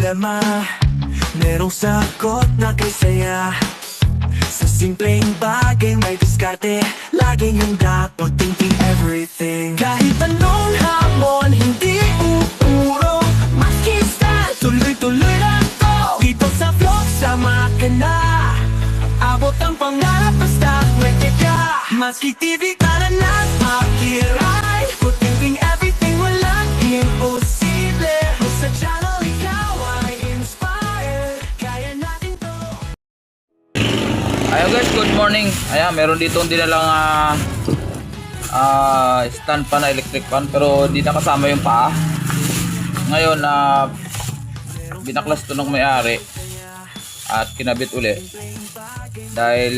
problema, merong sagot na kay saya. Sa simpleng bagay may diskarte, laging handa, thinking everything. Kahit anong hamon, hindi uuro, maski sa tuloy-tuloy lang to. Dito sa vlog, sama ka na, abot ang pangarap basta pwede ka. Maski TV ka na ng akiray, thinking everything, walang imposible. Sa channel ikaw ay inspired, kaya natin to. Ayan guys, good morning. Ayan, meron dito hindi na lang stand pan na electric fan, pero di na kasama yung paa. Ngayon binaklas to ng may-ari at kinabit uli dahil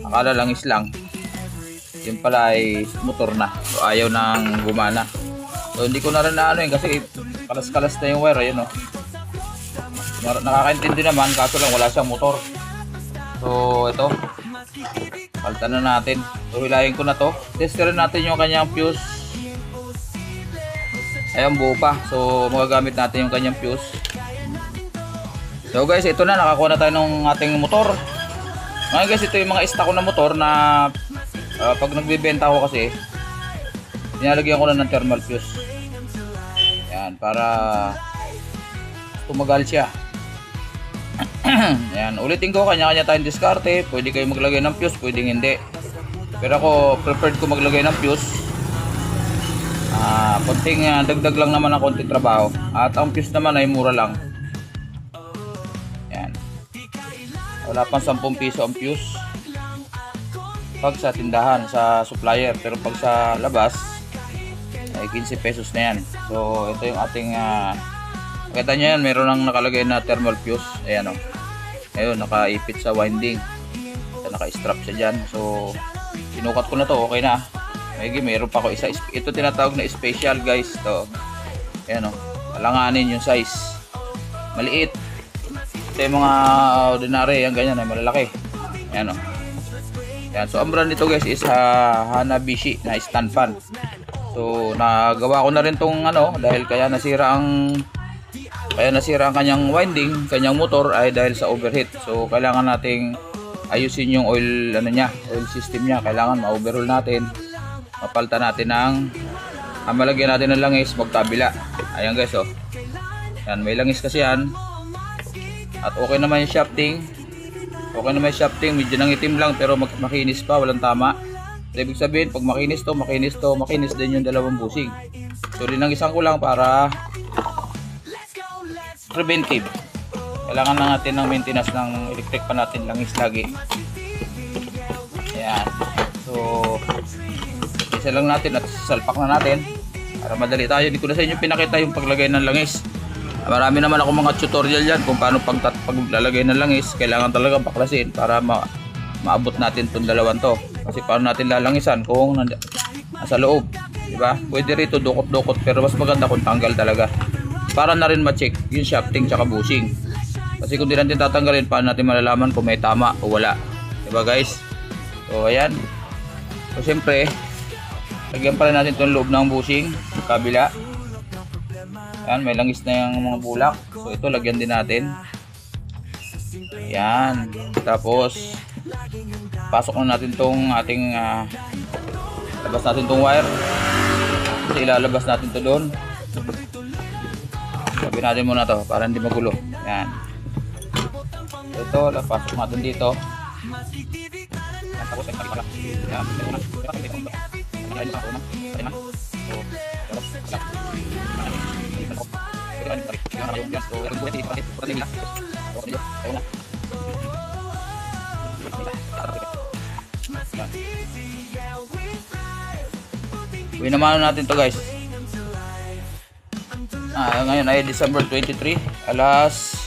akala lang islang, yun pala ay motor na, so ayaw nang gumana. So hindi ko na rin na kasi kalas-kalas na yung wire. Ayun, nakakaintindi naman, kaso lang wala siyang motor. So ito, palitan na natin. So hilahin ko na to, testerin natin yung kanyang fuse. Ayan, buo pa, so magagamit natin yung kanyang fuse. So guys, ito na, nakakuha na tayo ng ating motor. Ngayon guys, ito yung mga stock ko na motor na pag nagbibenta ako kasi nilalagyan ko na ng thermal fuse. Yan, para tumagal siya. Yan, ulitin ko, kanya-kanya tayong diskarte. Pwede kayo maglagay ng fuse, pwedeng hindi. Pero ako, preferred ko maglagay ng fuse. Konting dagdag lang naman ang konting trabaho. At ang fuse naman ay mura lang. Yan. Wala pang 10 piso ang fuse pag sa tindahan, sa supplier. Pero pag sa labas ay 15 pesos na yan. So ito yung ating kita nyo yan, meron nang nakalagay na thermal fuse. Ayan, ayun, nakaipit sa winding, naka-strap siya dyan. So sinukat ko na to, okay na. Mayroon pa ako isa, ito tinatawag na special guys. Ito, ayan, alanganin yung size, maliit. Ito yung mga ordinary, yan ganyan, ay malalaki. Ayan, yan. So ang brand nito guys is Hanabishi na stand fan. So nagawa ko na rin tong dahil kaya nasira ang kanyang winding, kanyang motor ay dahil sa overheat. So kailangan nating ayusin yung oil oil system niya. Kailangan ma-overhaul natin, mapalitan natin ng malagyan natin ng langis magkabila. Ayan guys, yan, may langis kasi yan. At okay naman yung shafting. Okay naman yung shafting, medyo nangitim lang pero makinis pa, walang tama. So, ibig sabihin, pag makinis din yung dalawang busing. So linangisan ko lang para preventive. Kailangan na natin ng maintenance ng electric pa natin, langis lagi. Ayan. So isa lang natin at salpak na natin para madali tayo. Hindi ko na sa inyo pinakita yung paglagay ng langis. Marami naman ako mga tutorial yan kung paano paglalagay ng langis. Kailangan talaga baklasin para maabot natin itong dalawan to. Kasi paano natin lalangisan kung nasa loob, diba? Pwede rito dukot-dukot, pero mas maganda kung tanggal talaga para na rin ma-check yung shafting tsaka bushing. Kasi kung di natin tatanggalin, paano natin malalaman kung may tama o wala, diba guys? So ayan. So siyempre, lagyan pa rin natin itong loob ng bushing, kabila. Yan, may langis na yung mga bulak. So ito, lagyan din natin. Yan. Tapos pasok na natin tong ating labas natin tong wire. Kasi ilalabas natin to doon. Sabi natin muna to para hindi magulo. Yan. Ito, pasok natin dito. Yan, tapos ay pala. Yan. Winamano natin to guys. Ngayon ay December 23, alas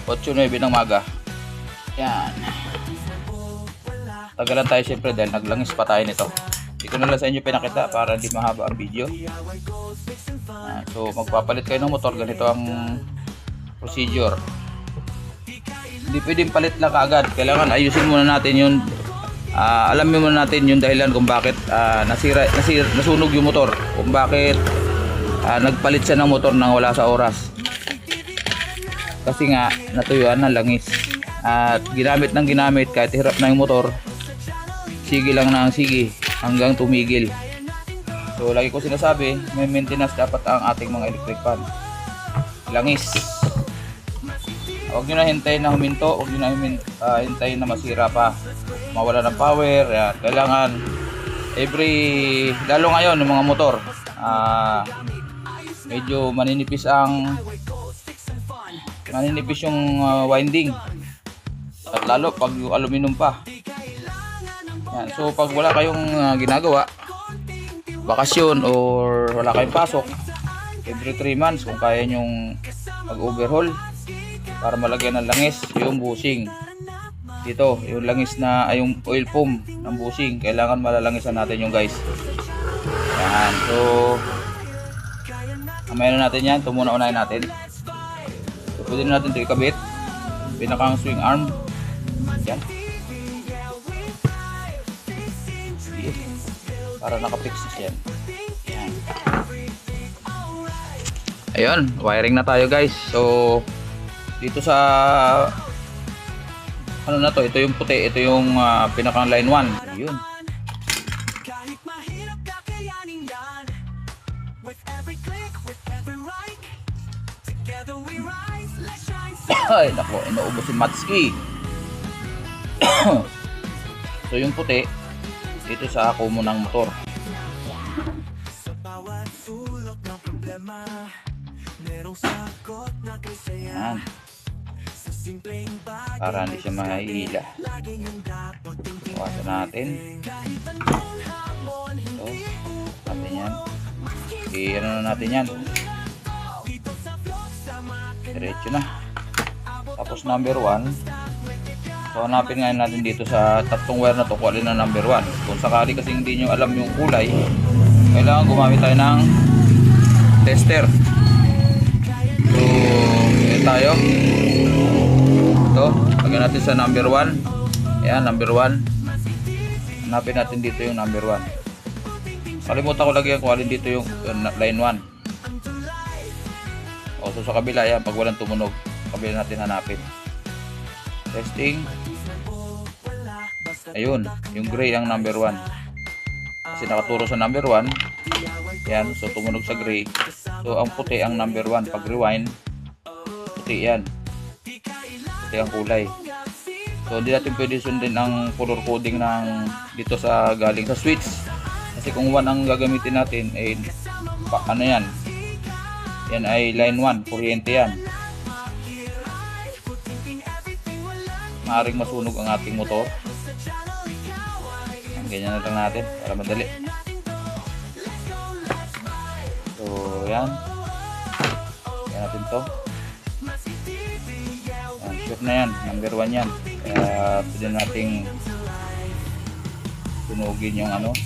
8:09 ng maga. Yan. Tagalan tayo siyempre dahil naglangis pa tayo nito. Hindi ko na lang sa inyo pinakita para hindi mahaba ang video. So magpapalit kayo ng motor, ganito ang procedure. Hindi pwedeng palit lang kaagad. Kailangan ayusin muna natin yung alamin muna natin yung dahilan kung bakit nasunog yung motor, kung bakit nagpalit siya ng motor nang wala sa oras. Kasi nga natuyuan na langis. At ginamit ng ginamit kahit hirap na yung motor, sige lang na ang sige hanggang tumigil. So lagi ko sinasabi, may maintenance dapat ang ating mga electric fan. Langis. Huwag nyo na hintayin na huminto, huwag nyo na hintayin na masira pa, mawala ng power. Yan. Kailangan lalo ngayon yung mga motor, medyo maninipis yung winding, at lalo pag yung aluminum pa. Yan. So pag wala kayong ginagawa, bakasyon or wala kayong pasok, every 3 months kung kaya nyong mag-overhaul para malagyan ng langis yung bushing. Dito, yung langis na yung oil pump ng bushing, kailangan malalangisan natin yung guys. Yan. So mamaya na natin yan. Ito muna unahin natin. So pwede na natin ito ikabit. Pinakang swing arm. Yan. Para nakapix na siya. Yan. Ayun, wiring na tayo guys. So dito sa ano na to, ito yung puti, ito yung pinakang line 1. Ayun. Ay nako, inuubos si Matski. So yung puti dito sa ako mo ng motor. Yan. Para hindi siya mahihila. Iwasan natin. Ito. Natin yan. I-ano na natin yan. Diretso na. Tapos number 1. So hanapin ngayon natin dito sa tatlong wire na to kung alin na number 1. Kung sakali kasi hindi nyo alam yung kulay, kailangan gumamit tayo ng tester. So yun tayo. Ito, lagyan natin sa number 1. Ayan, number 1. Hanapin natin dito yung number 1. Kalimutan ko lagyan kung alin dito yung line 1. O so sa kabila, yan, pag walang tumunog, kabila natin hanapin. Testing. Ayun, yung gray ang number 1. Kasi nakaturo sa number 1. Yan, so tumunog sa gray. So ang puti ang number 1. Pag rewind, puti yan. Puti ang kulay. So hindi natin pwede sundin ang color coding ng dito sa galing sa switch. Kasi kung 1 ang gagamitin natin, eh, ano yan? Yan ay line 1, kuryente yan. Maaring masunog ang ating motor. Ganyan na lang natin para madali. So yan. Yan natin to. Yan, sure na yan, number 1 yan. Kaya pwede nating sunugin yung ano.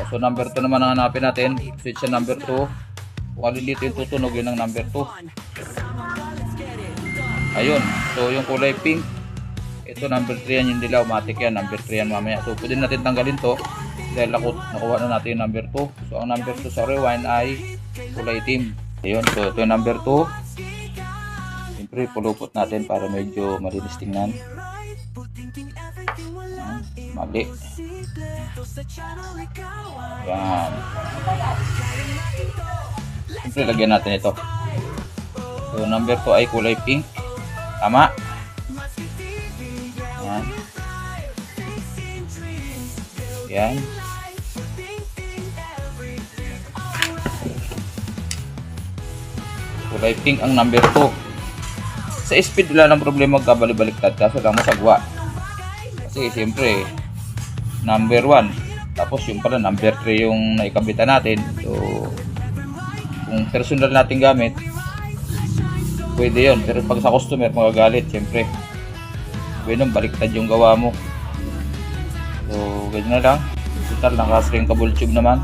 So number 2 naman ang hanapin natin. Switch sa number 2. Kung alin dito yung tutunog, yun ang number 2. Ayun, so yung kulay pink, ito number 3 yan, yung dilaw, matik yan, number 3 yan mamaya. So pwede natin tanggalin to dahil nakuha na natin yung number 2. So ang number 2 sa rewind ay kulay team. Ayun, so ito yung number 2. Siyempre pulupot natin para medyo malinis tingnan. Mali. Yan. Siyempre lagyan natin ito. So number 2 ay kulay pink. Tama. Yan. Yan. Kulay pink ang number 2. Sa speed wala nang problema magkabalik-baliktad kaso lang masagwa. Kasi siyempre number 1 tapos yung pala number 3 yung naikabitan natin. So kung personal natin gamit pwede yun, pero pag sa customer magagalit siyempre. Ganun, baliktad yung gawa mo. So ganyan na lang. Total nakasring kabul tube naman.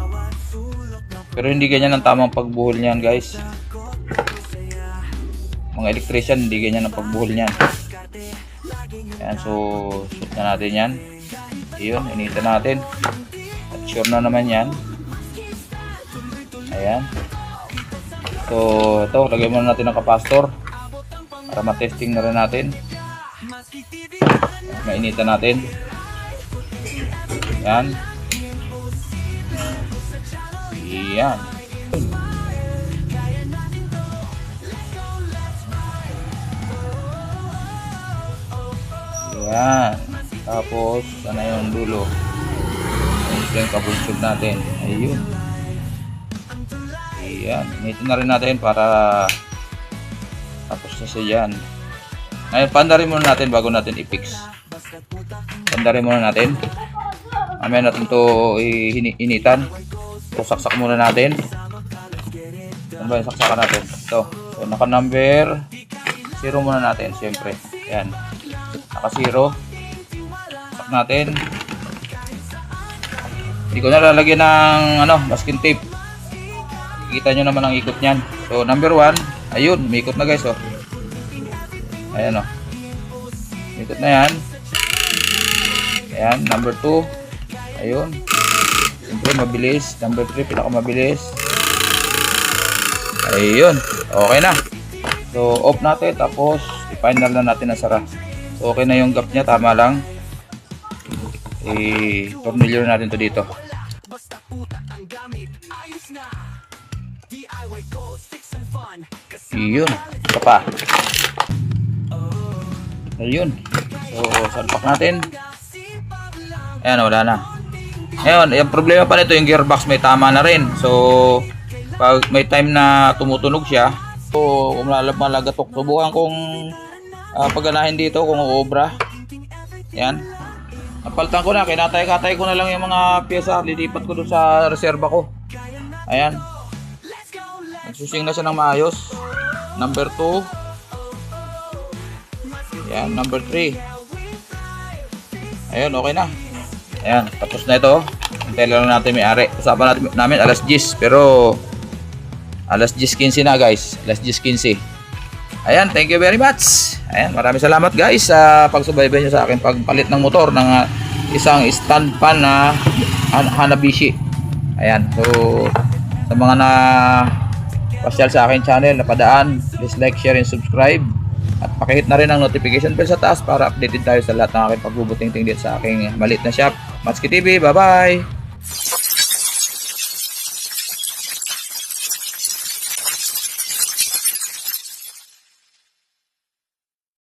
Pero hindi ganyan ang tamang pagbuhol niyan guys. Mga electrician hindi ganyan ang pagbuhol niyan. Ayan, so shoot na natin yan. Iyon, initan natin. At sure na naman yan. Ayan. So ito, lagay muna natin ng capacitor. para matesting na rin natin. Mainitan natin. Yan. Yan. Yan. Tapos, sana yung dulo. Ito yung kabunsog natin. Ayun. Ayan. Initin na rin natin para tapos na siya dyan. Ngayon, pandarin muna natin bago natin i-fix. Pandarin muna natin. Mamaya natin to initan. So, saksak muna natin. Ano ba yung saksakan natin? Ito. So, naka number 0 muna natin, siyempre. Ayan. Naka 0. Saksak natin. Hindi ko na lalagyan ng masking tape. Kita nyo naman ang ikot niyan. So, number 1. Ayun, may ikot na guys, oh. Ayan, oh. Ikot na yan. Ayan, number 2. Ayun. Siyempre, mabilis. Number 3, pinakamabilis. Ayun. Okay na. So, off natin. Tapos, i-final na natin ang sara. So, okay na yung gap niya. Tama lang. I-tornilyo natin to dito. Ayun. Ito pa. Ayun. So, salpak natin. Ayan, wala na. Ngayon, yung problema pa nito, yung gearbox may tama na rin. So, pag may time na tumutunog siya, so, kung malagatok, subukan kong pagganahin dito kung uobra. Ayan. Napalitan ko na, kinatay-katay ko na lang yung mga pyesa, lilipat ko doon sa reserva ko. Ayan. Nagsusing na siya ng maayos. Number 2. Ayan, number 3. Ayan, okay na. Ayan, tapos na ito. Hintay lang natin may-ari. Usapan namin alas 10, pero alas 10:15 na guys. Alas 10:15. Ayan, thank you very much. Ayan, maraming salamat guys sa pagsubaybay nyo sa akin pagpalit ng motor ng isang stand pan na Hanabishi. Ayan, so sa mga na pasyal sa akin channel na padaan, please like, share, and subscribe. At pakihit na rin ang notification bell sa taas para updated tayo sa lahat ng aking pagbubuting-ting dito sa aking maliit na shop. Matsuki TV, bye bye!